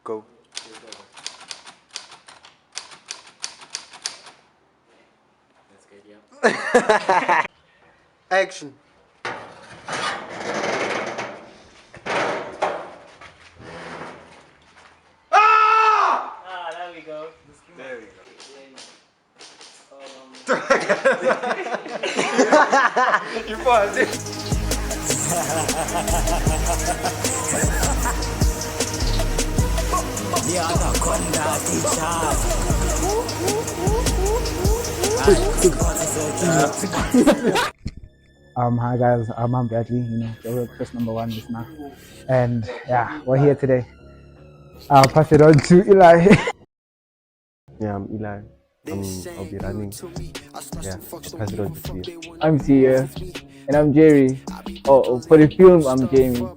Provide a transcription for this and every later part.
Go. That's good, yeah. Action. Ah, there we go. There we go. You paused it. Hi guys, I'm Bradley, the real Chris #1 listener, and yeah, we're here today. I'll pass it on to Eli. Yeah, I'm Eli. I'll be running. Yeah, I'll pass it on to you. I'm Tia, and I'm Jerry. Oh, for the film, I'm Jamie.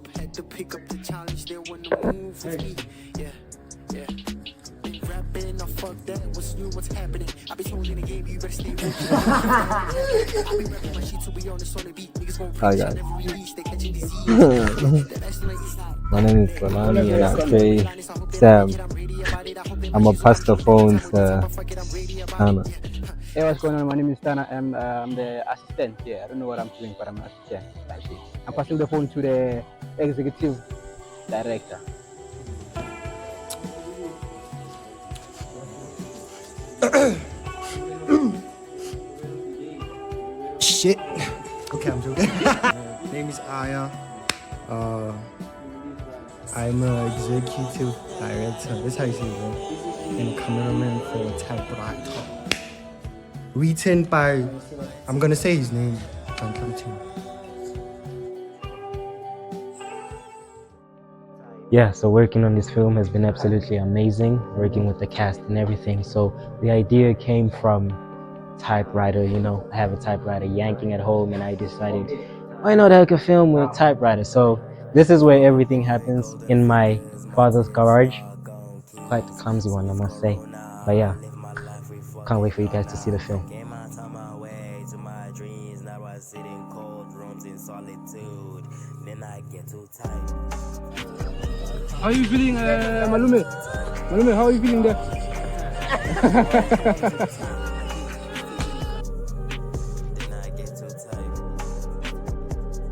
Hi guys. My name is Bonani and I play Sam. I'm a pastor phones Hannah. Hey, what's going on? My name is Tana. I'm the assistant here. I don't know what I'm doing, but I'm an assistant. I'm passing the phone to the executive director. Shit. Okay, I'm joking. Name is Aya. I'm an executive director. That's how you say it, and cameraman for Typewriter. Written by, I'm gonna say his name. Can't come to me. Yeah, so working on this film has been absolutely amazing, working with the cast and everything. So the idea came from Typewriter, I have a typewriter yanking at home, and I decided, why not make a film with a typewriter? So this is where everything happens, in my father's garage. Quite a clumsy one, I must say. But yeah, can't wait for you guys to see the film. How are you feeling, Malume? Malume, how are you feeling there?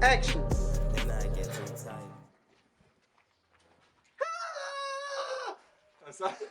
Action. I'm sorry.